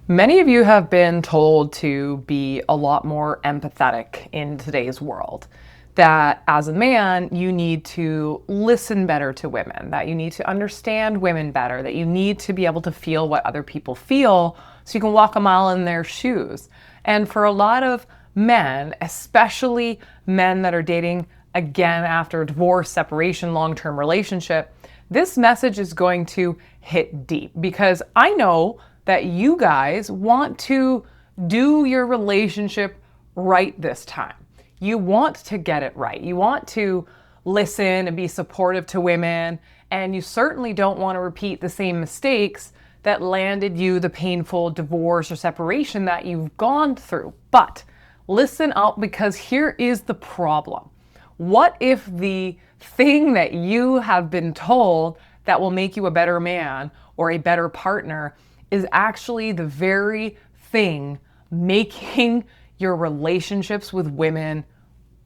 Many of you have been told to be a lot more empathetic in today's world. That as a man, you need to listen better to women, that you need to understand women better, that you need to be able to feel what other people feel so you can walk a mile in their shoes. And for a lot of men, especially men that are dating again after a divorce, separation, long-term relationship, this message is going to hit deep because I know that you guys want to do your relationship right this time. You want to get it right. You want to listen and be supportive to women, and you certainly don't want to repeat the same mistakes that landed you the painful divorce or separation that you've gone through. But listen up, because here is the problem. What if the thing that you have been told that will make you a better man or a better partner is actually the very thing making your relationships with women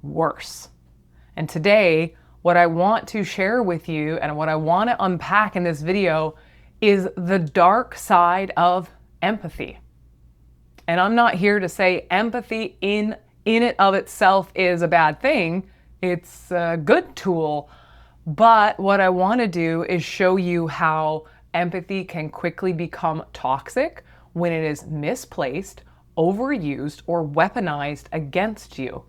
worse? And today, what I want to share with you and what I want to unpack in this video is the dark side of empathy. And I'm not here to say empathy in it of itself is a bad thing. It's a good tool. But what I want to do is show you how empathy can quickly become toxic when it is misplaced, overused, or weaponized against you.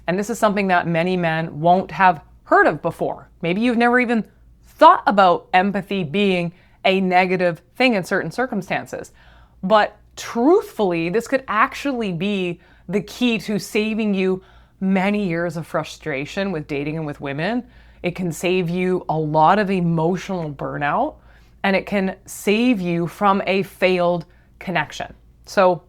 And this is something that many men won't have heard of before. Maybe you've never even thought about empathy being a negative thing in certain circumstances. But truthfully, this could actually be the key to saving you many years of frustration with dating and with women. It can save you a lot of emotional burnout, and it can save you from a failed connection. So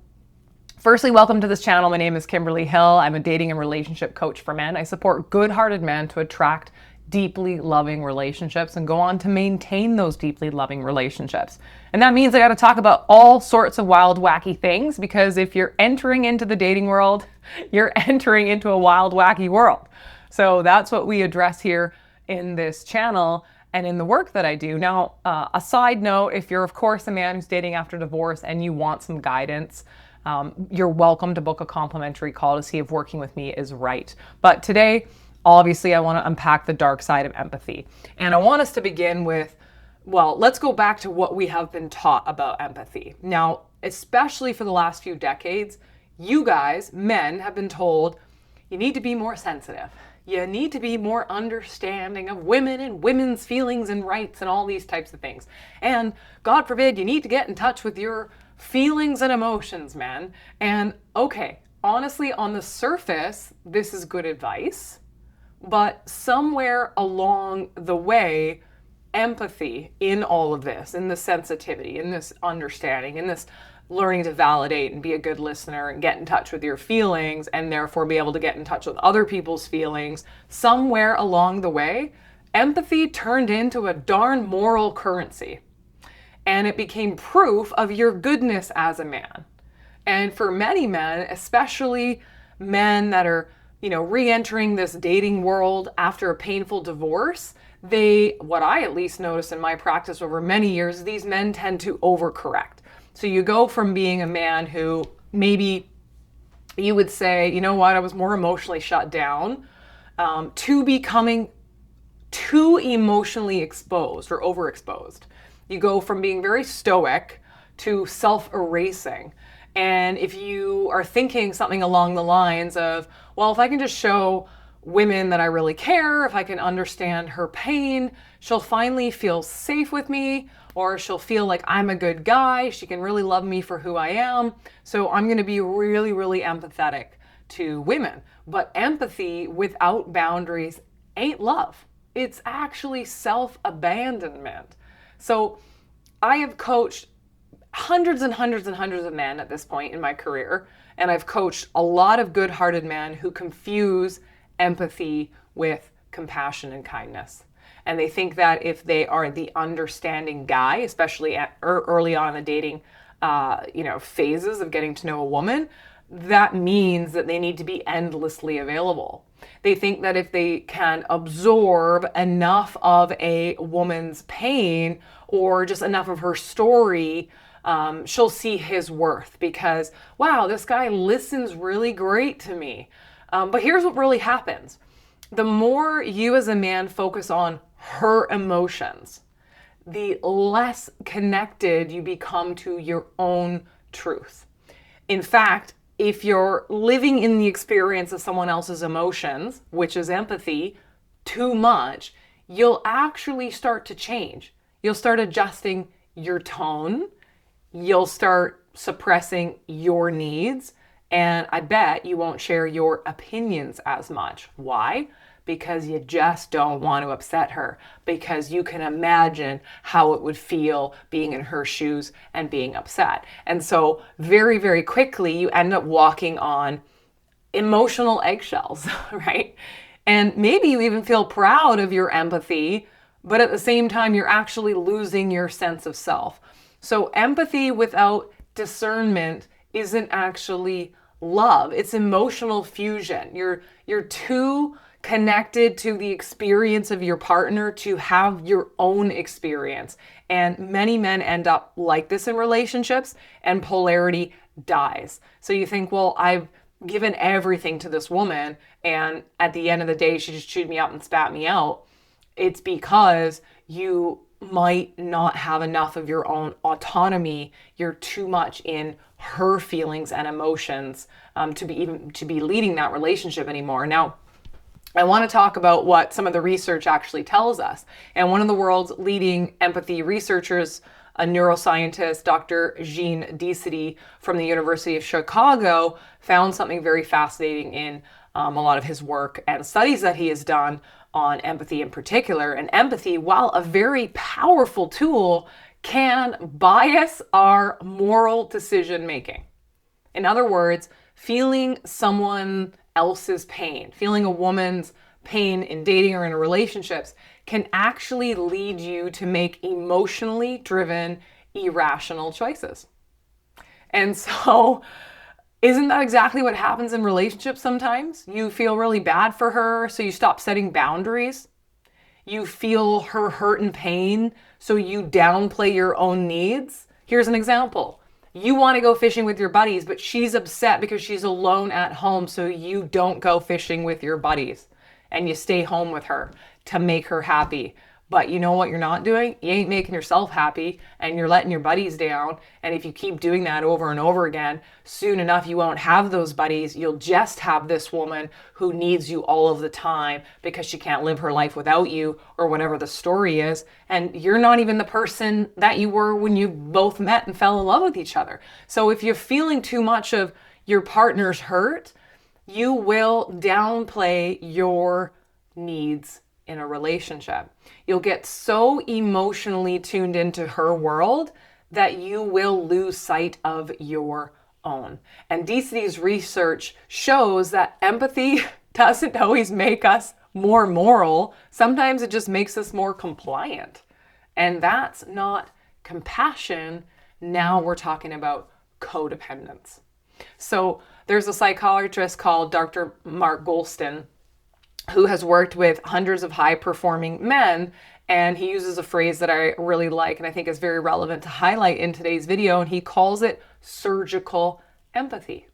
firstly, welcome to this channel. My name is Kimberly Hill. I'm a dating and relationship coach for men. I support good-hearted men to attract deeply loving relationships and go on to maintain those deeply loving relationships. And that means I got to talk about all sorts of wild, wacky things, because if you're entering into the dating world, you're entering into a wild, wacky world. So that's what we address here in this channel and in the work that I do. Now, a side note, if you're of course a man who's dating after divorce and you want some guidance, you're welcome to book a complimentary call to see if working with me is right. But today, obviously, I want to unpack the dark side of empathy. And I want us to begin with, well, let's go back to what we have been taught about empathy. Now, especially for the last few decades, you guys, men, have been told you need to be more sensitive. You need to be more understanding of women and women's feelings and rights and all these types of things. And God forbid, you need to get in touch with your feelings and emotions, man. And okay, honestly, on the surface, this is good advice. But somewhere along the way, empathy in all of this, in the sensitivity, in this understanding, in this learning to validate and be a good listener and get in touch with your feelings and therefore be able to get in touch with other people's feelings, somewhere along the way, empathy turned into a darn moral currency. And it became proof of your goodness as a man. And for many men, especially men that are re-entering this dating world after a painful divorce, what I at least noticed in my practice over many years, these men tend to overcorrect. So you go from being a man who maybe you would say, you know what, I was more emotionally shut down, to becoming too emotionally exposed or overexposed. You go from being very stoic to self-erasing. And if you are thinking something along the lines of, well, if I can just show women that I really care, if I can understand her pain, she'll finally feel safe with me, or she'll feel like I'm a good guy. She can really love me for who I am. So I'm going to be really, really empathetic to women. But empathy without boundaries ain't love. It's actually self-abandonment. So I have coached hundreds and hundreds and hundreds of men at this point in my career, and I've coached a lot of good-hearted men who confuse empathy with compassion and kindness. And they think that if they are the understanding guy, especially early on in the dating phases of getting to know a woman, that means that they need to be endlessly available. They think that if they can absorb enough of a woman's pain or just enough of her story She'll see his worth because, wow, this guy listens really great to me. But here's what really happens. The more you as a man focus on her emotions, the less connected you become to your own truth. In fact, if you're living in the experience of someone else's emotions, which is empathy, too much, you'll actually start to change. You'll start adjusting your tone. You'll start suppressing your needs. And I bet you won't share your opinions as much. Why? Because you just don't want to upset her, because you can imagine how it would feel being in her shoes and being upset. And so very, very quickly, you end up walking on emotional eggshells, right? And maybe you even feel proud of your empathy, but at the same time, you're actually losing your sense of self. So empathy without discernment isn't actually love. It's emotional fusion. You're too connected to the experience of your partner to have your own experience. And many men end up like this in relationships, and polarity dies. So you think, well, I've given everything to this woman, and at the end of the day, she just chewed me up and spat me out. It's because you might not have enough of your own autonomy. You're too much in her feelings and emotions to be leading that relationship anymore. Now, I want to talk about what some of the research actually tells us. And one of the world's leading empathy researchers, a neuroscientist, Dr. Jean Decity from the University of Chicago, found something very fascinating in a lot of his work and studies that he has done on empathy in particular. And empathy, while a very powerful tool, can bias our moral decision making. In other words, feeling someone else's pain, feeling a woman's pain in dating or in relationships can actually lead you to make emotionally driven, irrational choices. And so, isn't that exactly what happens in relationships sometimes? You feel really bad for her, so you stop setting boundaries. You feel her hurt and pain, so you downplay your own needs. Here's an example. You want to go fishing with your buddies, but she's upset because she's alone at home, so you don't go fishing with your buddies and you stay home with her to make her happy. But you know what you're not doing? You ain't making yourself happy, and you're letting your buddies down. And if you keep doing that over and over again, soon enough you won't have those buddies. You'll just have this woman who needs you all of the time because she can't live her life without you, or whatever the story is. And you're not even the person that you were when you both met and fell in love with each other. So if you're feeling too much of your partner's hurt, you will downplay your needs in a relationship. You'll get so emotionally tuned into her world that you will lose sight of your own. And Decity's research shows that empathy doesn't always make us more moral. Sometimes it just makes us more compliant. And that's not compassion. Now we're talking about codependence. So there's a psychiatrist called Dr. Mark Goulston who has worked with hundreds of high-performing men, and he uses a phrase that I really like and I think is very relevant to highlight in today's video, and he calls it surgical empathy.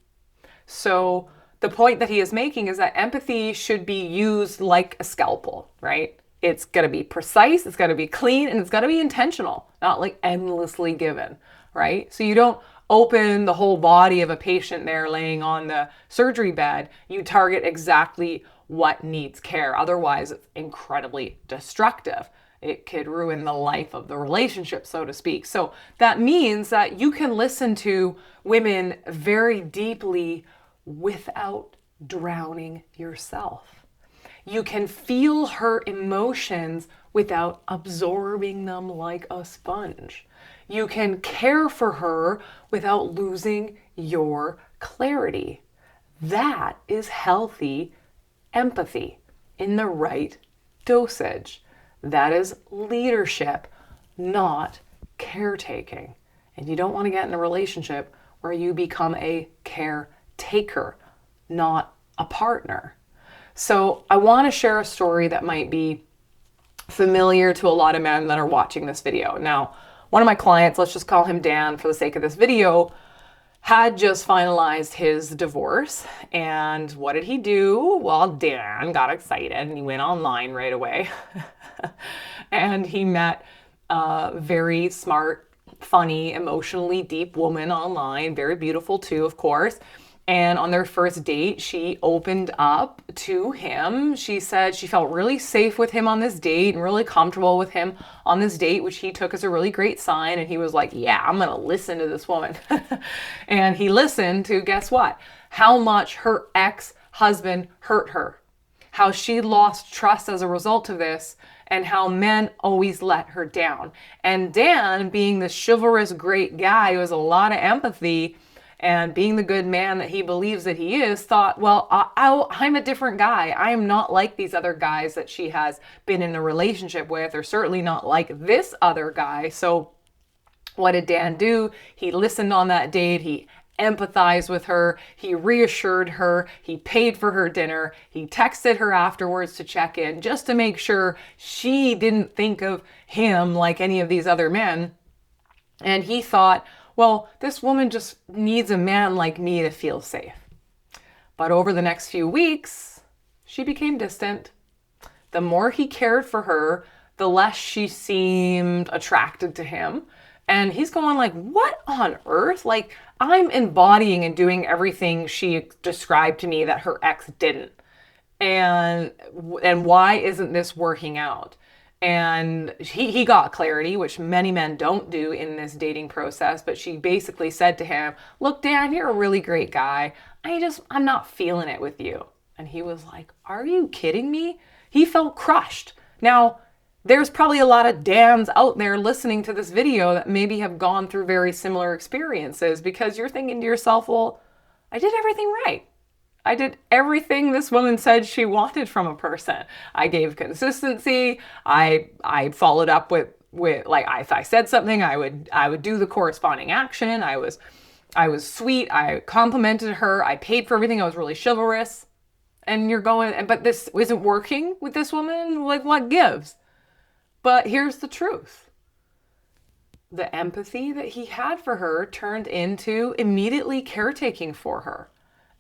So the point that he is making is that empathy should be used like a scalpel, right? It's got to be precise, it's got to be clean, and it's got to be intentional, not like endlessly given, right? So you don't open the whole body of a patient there laying on the surgery bed. You target exactly what needs care. Otherwise, it's incredibly destructive. It could ruin the life of the relationship, so to speak. So that means that you can listen to women very deeply without drowning yourself. You can feel her emotions without absorbing them like a sponge. You can care for her without losing your clarity. That is healthy empathy in the right dosage. That is leadership, not caretaking. And you don't want to get in a relationship where you become a caretaker, not a partner. So I want to share a story that might be familiar to a lot of men that are watching this video. Now, one of my clients, let's just call him Dan for the sake of this video, had just finalized his divorce. And what did he do? Well, Dan got excited and he went online right away. And he met a very smart, funny, emotionally deep woman online, very beautiful too, of course. And on their first date, she opened up to him. She said she felt really safe with him on this date and really comfortable with him on this date, which he took as a really great sign. And he was like, yeah, I'm going to listen to this woman. And he listened to, guess what? How much her ex-husband hurt her, how she lost trust as a result of this, and how men always let her down. And Dan, being the chivalrous, great guy who has a lot of empathy and being the good man that he believes that he is, thought, well, I'm a different guy. I am not like these other guys that she has been in a relationship with, or certainly not like this other guy. So what did Dan do? He listened on that date. He empathized with her. He reassured her. He paid for her dinner. He texted her afterwards to check in just to make sure she didn't think of him like any of these other men. And he thought, well, this woman just needs a man like me to feel safe. But over the next few weeks, she became distant. The more he cared for her, the less she seemed attracted to him. And he's going like, what on earth? Like, I'm embodying and doing everything she described to me that her ex didn't. And why isn't this working out? And he got clarity, which many men don't do in this dating process. But she basically said to him, look, Dan, you're a really great guy. I'm not feeling it with you. And he was like, are you kidding me? He felt crushed. Now, there's probably a lot of Dans out there listening to this video that maybe have gone through very similar experiences, because you're thinking to yourself, well, I did everything right. I did everything this woman said she wanted from a person. I gave consistency. I followed up with like, if I said something, I would do the corresponding action. I was sweet. I complimented her. I paid for everything. I was really chivalrous. And you're going, but this isn't working with this woman? Like, what gives? But here's the truth. The empathy that he had for her turned into immediately caretaking for her.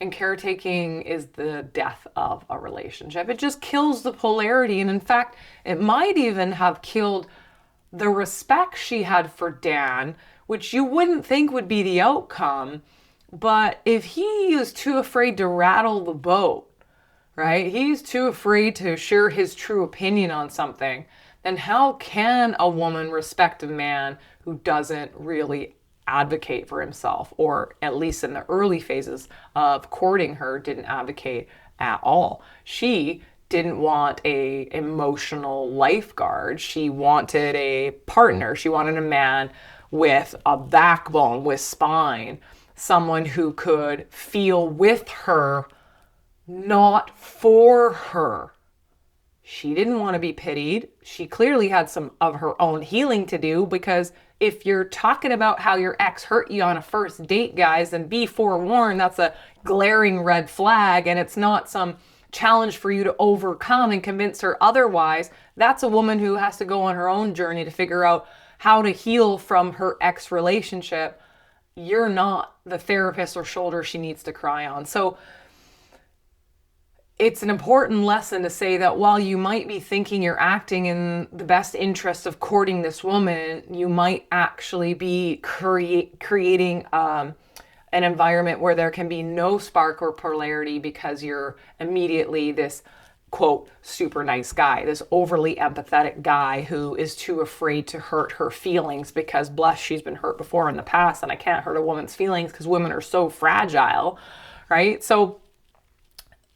And caretaking is the death of a relationship. It just kills the polarity. And in fact, it might even have killed the respect she had for Dan, which you wouldn't think would be the outcome. But if he is too afraid to rattle the boat, right? He's too afraid to share his true opinion on something. Then how can a woman respect a man who doesn't really advocate for himself, or at least in the early phases of courting her, didn't advocate at all? She didn't want a emotional lifeguard. She wanted a partner. She wanted a man with a backbone, with spine, someone who could feel with her, not for her. She didn't want to be pitied. She clearly had some of her own healing to do, because if you're talking about how your ex hurt you on a first date, guys, then be forewarned, that's a glaring red flag, and it's not some challenge for you to overcome and convince her otherwise. That's a woman who has to go on her own journey to figure out how to heal from her ex relationship. You're not the therapist or shoulder she needs to cry on. So it's an important lesson to say that while you might be thinking you're acting in the best interest of courting this woman, you might actually be creating an environment where there can be no spark or polarity, because you're immediately this, quote, super nice guy, this overly empathetic guy who is too afraid to hurt her feelings, because bless, she's been hurt before in the past, and I can't hurt a woman's feelings because women are so fragile, right? So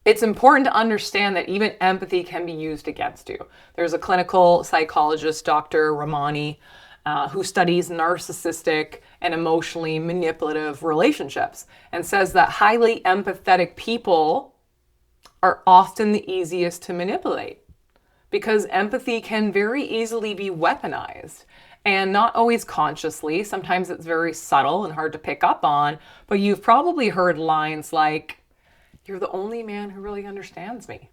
it's important to understand that even empathy can be used against you. There's a clinical psychologist, Dr. Ramani, who studies narcissistic and emotionally manipulative relationships, and says that highly empathetic people are often the easiest to manipulate, because empathy can very easily be weaponized, and not always consciously. Sometimes it's very subtle and hard to pick up on, but you've probably heard lines like, "You're the only man who really understands me."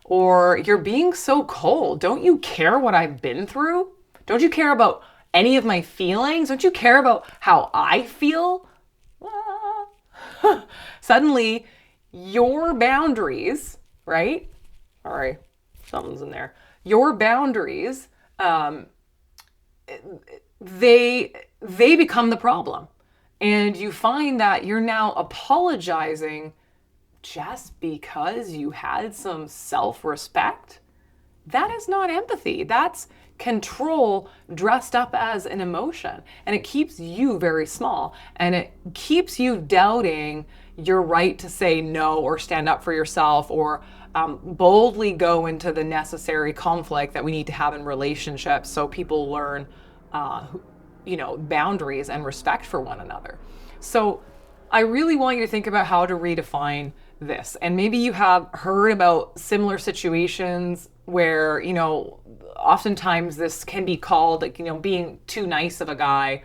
Or, "You're being so cold. Don't you care what I've been through?" Don't you care about any of my feelings? Don't you care about how I feel? Suddenly, your boundaries, right? All right, something's in there. Your boundaries, they become the problem, and you find that you're now apologizing just because you had some self-respect. That is not empathy. That's control dressed up as an emotion. And it keeps you very small. And it keeps you doubting your right to say no or stand up for yourself or boldly go into the necessary conflict that we need to have in relationships so people learn, boundaries and respect for one another. So I really want you to think about how to redefine this. And maybe you have heard about similar situations where, oftentimes this can be called like, being too nice of a guy,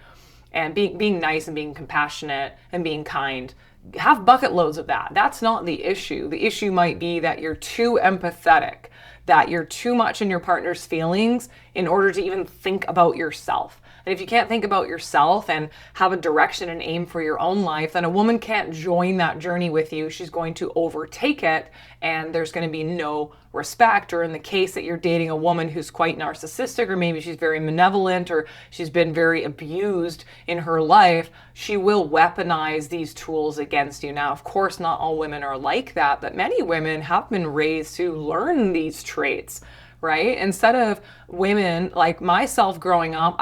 and being nice and being compassionate and being kind. Have bucket loads of that. That's not the issue. The issue might be that you're too empathetic, that you're too much in your partner's feelings in order to even think about yourself. And if you can't think about yourself and have a direction and aim for your own life, then a woman can't join that journey with you. She's going to overtake it, and there's going to be no respect. Or in the case that you're dating a woman who's quite narcissistic, or maybe she's very malevolent, or she's been very abused in her life, she will weaponize these tools against you. Now, of course, not all women are like that, but many women have been raised to learn these traits, right? Instead of women like myself growing up,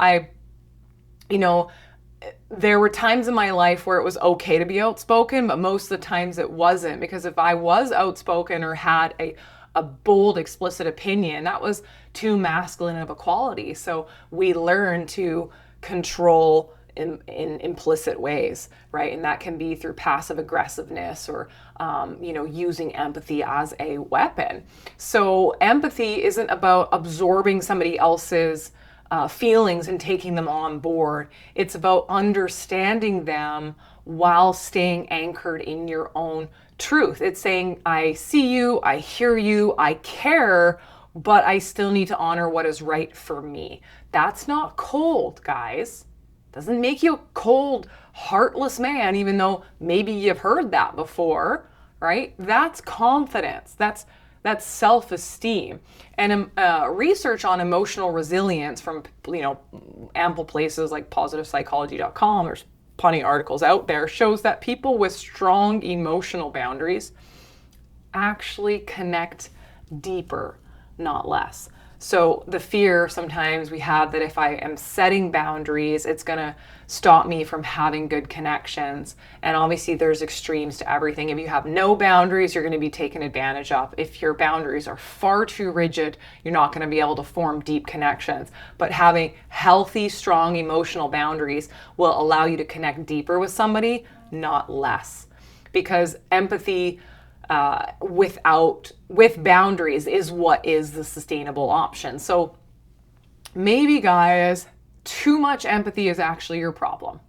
there were times in my life where it was okay to be outspoken, but most of the times it wasn't, because if I was outspoken or had a bold, explicit opinion, that was too masculine of a quality. So we learn to control in implicit ways, right? And that can be through passive aggressiveness or, using empathy as a weapon. So empathy isn't about absorbing somebody else's feelings and taking them on board. It's about understanding them while staying anchored in your own truth. It's saying, I see you, I hear you, I care, but I still need to honor what is right for me. That's not cold, guys. Doesn't make you a cold, heartless man, even though maybe you've heard that before, right? That's confidence. That's self-esteem. And research on emotional resilience from ample places like positivepsychology.com, there's plenty of articles out there, shows that people with strong emotional boundaries actually connect deeper, not less. So the fear sometimes we have that if I am setting boundaries, it's going to stop me from having good connections. And obviously there's extremes to everything. If you have no boundaries, you're going to be taken advantage of. If your boundaries are far too rigid, you're not going to be able to form deep connections. But having healthy, strong emotional boundaries will allow you to connect deeper with somebody, not less. Because empathy with boundaries is what is the sustainable option. So maybe, guys, too much empathy is actually your problem.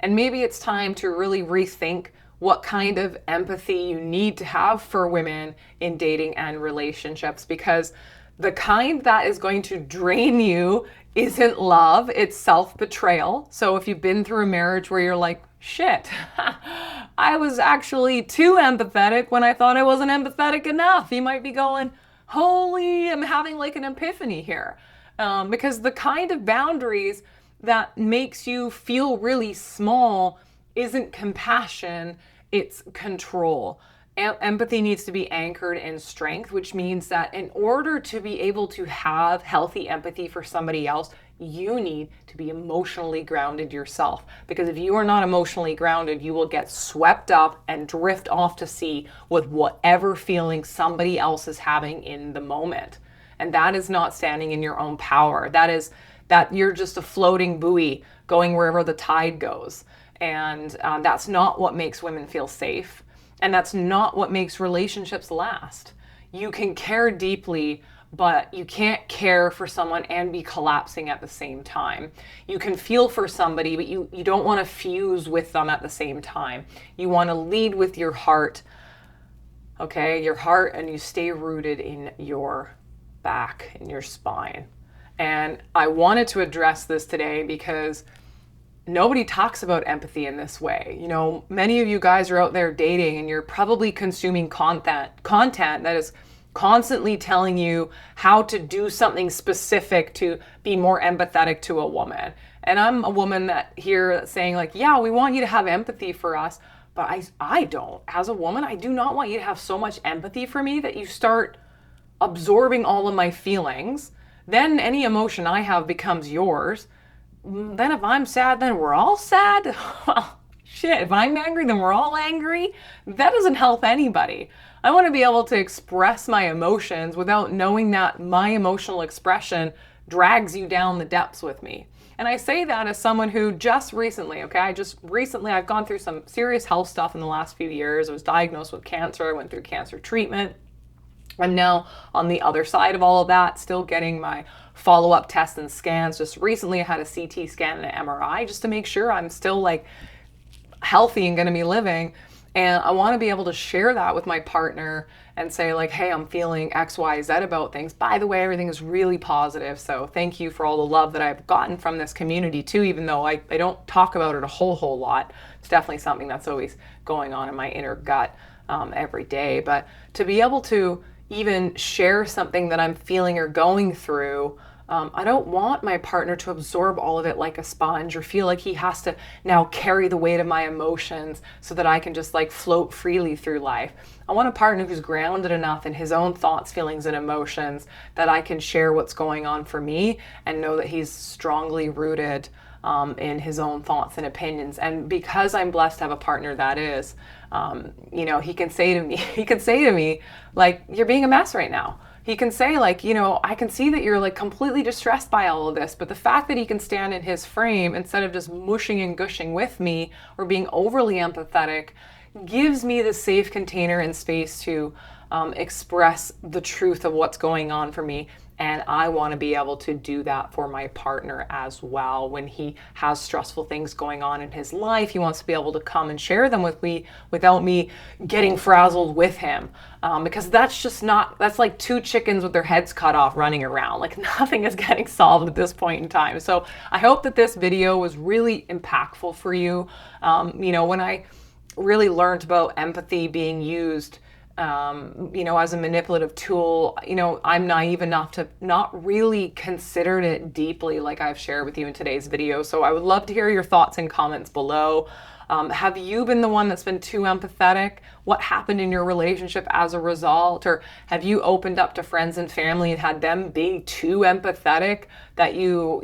And maybe it's time to really rethink what kind of empathy you need to have for women in dating and relationships, because the kind that is going to drain you isn't love, it's self-betrayal. So if you've been through a marriage where you're like, shit, I was actually too empathetic when I thought I wasn't empathetic enough, you might be going, holy, I'm having like an epiphany here. Because the kind of boundaries that makes you feel really small isn't compassion, it's control. Empathy needs to be anchored in strength, which means that in order to be able to have healthy empathy for somebody else, you need to be emotionally grounded yourself. Because if you are not emotionally grounded, you will get swept up and drift off to sea with whatever feeling somebody else is having in the moment. And that is not standing in your own power. That you're just a floating buoy going wherever the tide goes. And that's not what makes women feel safe. And that's not what makes relationships last. You can care deeply, but you can't care for someone and be collapsing at the same time. You can feel for somebody, but you don't want to fuse with them at the same time. You want to lead with your heart, okay? Your heart, and you stay rooted in your back, in your spine. And I wanted to address this today because nobody talks about empathy in this way. You know, many of you guys are out there dating and you're probably consuming content that is constantly telling you how to do something specific to be more empathetic to a woman. And I'm a woman that here that's saying like, yeah, we want you to have empathy for us, but I don't. As a woman, I do not want you to have so much empathy for me that you start absorbing all of my feelings. Then any emotion I have becomes yours. Then if I'm sad, then we're all sad. Well, shit, if I'm angry, then we're all angry. That doesn't help anybody. I want to be able to express my emotions without knowing that my emotional expression drags you down the depths with me. And I say that as someone who just recently, I've gone through some serious health stuff in the last few years. I was diagnosed with cancer. I went through cancer treatment. I'm now on the other side of all of that, still getting my follow-up tests and scans. Just recently I had a CT scan and an MRI just to make sure I'm still like healthy and going to be living. And I want to be able to share that with my partner and say like, hey, I'm feeling X, Y, Z about things. By the way, everything is really positive. So thank you for all the love that I've gotten from this community too, even though I don't talk about it a whole lot. It's definitely something that's always going on in my inner gut every day. But to be able to even share something that I'm feeling or going through, I don't want my partner to absorb all of it like a sponge or feel like he has to now carry the weight of my emotions so that I can just like float freely through life. I want a partner who's grounded enough in his own thoughts, feelings, and emotions that I can share what's going on for me and know that he's strongly rooted in his own thoughts and opinions. And because I'm blessed to have a partner that is, he can say to me, like, you're being a mess right now. He can say like, I can see that you're like completely distressed by all of this, but the fact that he can stand in his frame instead of just mushing and gushing with me or being overly empathetic gives me the safe container and space to express the truth of what's going on for me. And I want to be able to do that for my partner as well. When he has stressful things going on in his life, he wants to be able to come and share them with me without me getting frazzled with him. Because that's like two chickens with their heads cut off running around. Like nothing is getting solved at this point in time. So I hope that this video was really impactful for you. When I really learned about empathy being used as a manipulative tool, I'm naive enough to not really considered it deeply like I've shared with you in today's video. So I would love to hear your thoughts and comments below. Have you been the one that's been too empathetic? What happened in your relationship as a result? Or have you opened up to friends and family and had them being too empathetic that you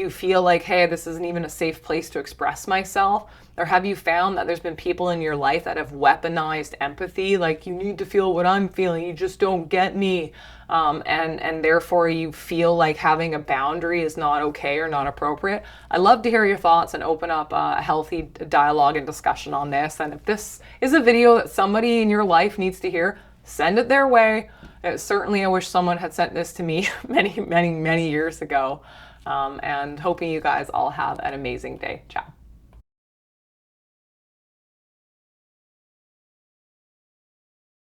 feel like, hey, this isn't even a safe place to express myself? Or have you found that there's been people in your life that have weaponized empathy? Like, you need to feel what I'm feeling, you just don't get me. And therefore you feel like having a boundary is not okay or not appropriate. I'd love to hear your thoughts and open up a healthy dialogue and discussion on this. And if this is a video that somebody in your life needs to hear, send it their way. Certainly I wish someone had sent this to me many years ago. And hoping you guys all have an amazing day. Ciao.